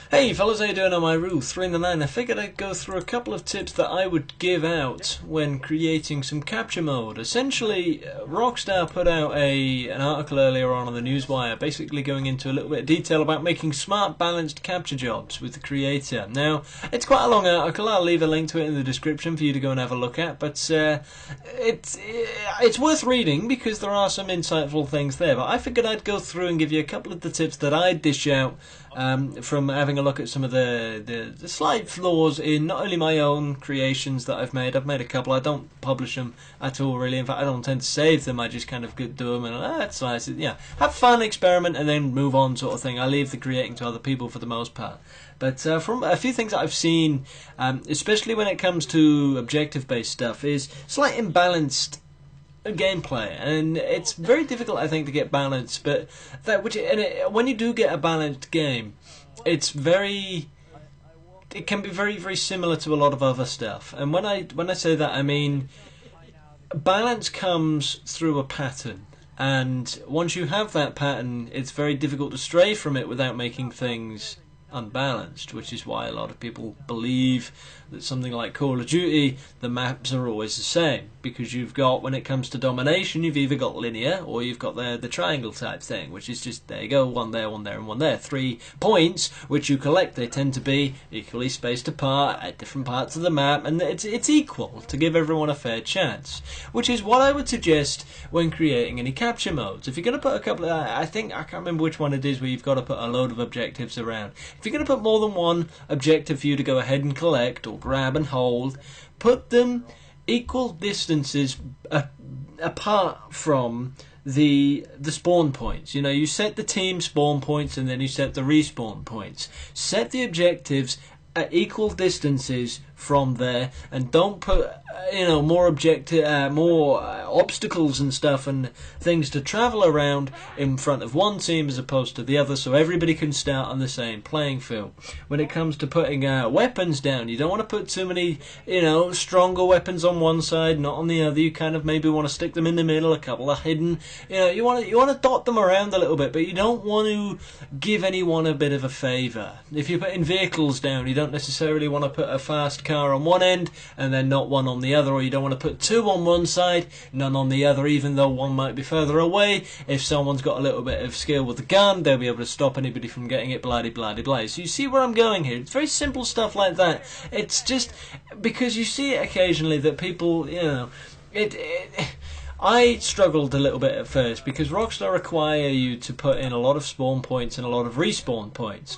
Hey fellas, how you doing on my Rule 3 in the 9? I figured I'd go through a couple of tips that I would give out when creating some capture mode. Essentially, Rockstar put out an article earlier on the Newswire, basically going into a little bit of detail about making smart, balanced capture jobs with the creator. Now, it's quite a long article, I'll leave a link to it in the description for you to go and have a look at, but it's worth reading because there are some insightful things there. But I figured I'd go through and give you a couple of the tips that I dish out from having a look at some of the slight flaws in not only my own creations that I've made a couple. I don't publish them at all, really. In fact, I don't tend to save them. I just kind of do them and that's nice. Yeah, have fun, experiment, and then move on, sort of thing. I leave the creating to other people for the most part. But from a few things that I've seen, especially when it comes to objective-based stuff, is slight imbalanced gameplay, and it's very difficult, I think, to get balanced. But when you do get a balanced game, it can be very, very similar to a lot of other stuff. And when I say that, I mean balance comes through a pattern, and once you have that pattern, it's very difficult to stray from it without making things unbalanced, which is why a lot of people believe that something like Call of Duty, the maps are always the same, because you've got, when it comes to domination, you've either got linear or you've got the triangle type thing, which is just, there you go, one there, and one there. 3 points which you collect. They tend to be equally spaced apart at different parts of the map, and it's equal to give everyone a fair chance, which is what I would suggest when creating any capture modes. If you're going to put a couple of, I can't remember which one it is where you've got to put a load of objectives around. If you're going to put more than one objective for you to go ahead and collect or grab and hold, put them equal distances apart from the spawn points. You know, you set the team spawn points and then you set the respawn points. Set the objectives at equal distances from there, and don't put more obstacles and stuff and things to travel around in front of one team as opposed to the other, so everybody can start on the same playing field. When it comes to putting weapons down, you don't want to put too many stronger weapons on one side, not on the other. You kind of maybe want to stick them in the middle, a couple are hidden. You want to dot them around a little bit, but you don't want to give anyone a bit of a favour. If you're putting vehicles down, you don't necessarily want to put a fast car on one end and then not one on the other, or you don't want to put 2 on one side, none on the other, even though one might be further away. If someone's got a little bit of skill with the gun, they'll be able to stop anybody from getting it, blah blah blah. So you see where I'm going here. It's very simple stuff like that. It's just because you see it occasionally that people, I struggled a little bit at first because Rockstar require you to put in a lot of spawn points and a lot of respawn points,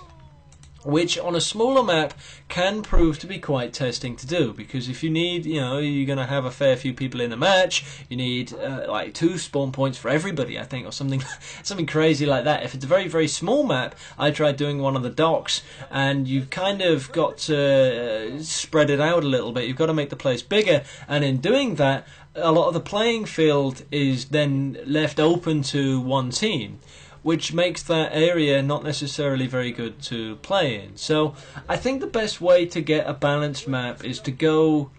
which on a smaller map can prove to be quite testing to do, because if you need, you're going to have a fair few people in a match, you need like 2 spawn points for everybody, I think, or something something crazy like that. If it's a very, very small map, I tried doing one of the docks, and you've kind of got to spread it out a little bit. You've got to make the place bigger, and in doing that, a lot of the playing field is then left open to one team, which makes that area not necessarily very good to play in. So I think the best way to get a balanced map is to go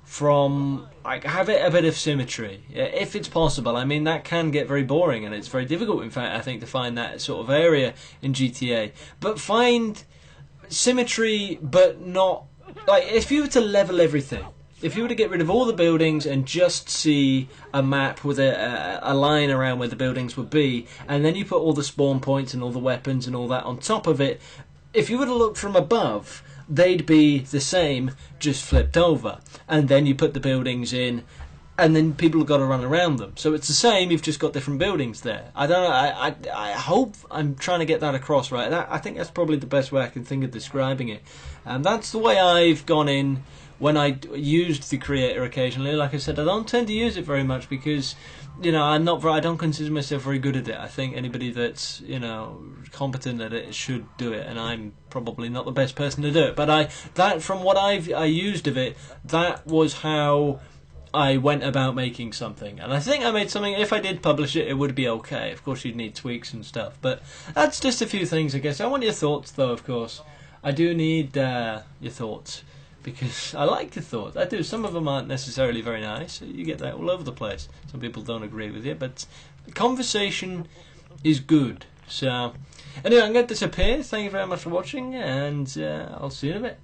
from, have it a bit of symmetry, if it's possible. I mean, that can get very boring, and it's very difficult, in fact, I think, to find that sort of area in GTA. But find symmetry, but not, if you were to level everything, if you were to get rid of all the buildings and just see a map with a line around where the buildings would be, and then you put all the spawn points and all the weapons and all that on top of it, if you were to look from above, they'd be the same, just flipped over. And then you put the buildings in, and then people have got to run around them. So it's the same, you've just got different buildings there. I don't know, I hope I'm trying to get that across right. I think that's probably the best way I can think of describing it. And that's the way I've gone in when I used the creator occasionally. Like I said, I don't tend to use it very much because, I don't consider myself very good at it. I think anybody that's, competent at it should do it, and I'm probably not the best person to do it. But from what I used of it, that was how I went about making something. And I think I made something, if I did publish it, it would be okay. Of course, you'd need tweaks and stuff. But that's just a few things, I guess. I want your thoughts, though, of course. I do need your thoughts, because I like your thoughts. I do. Some of them aren't necessarily very nice. You get that all over the place. Some people don't agree with you, but conversation is good. So, anyway, I'm going to disappear. Thank you very much for watching, and I'll see you in a bit.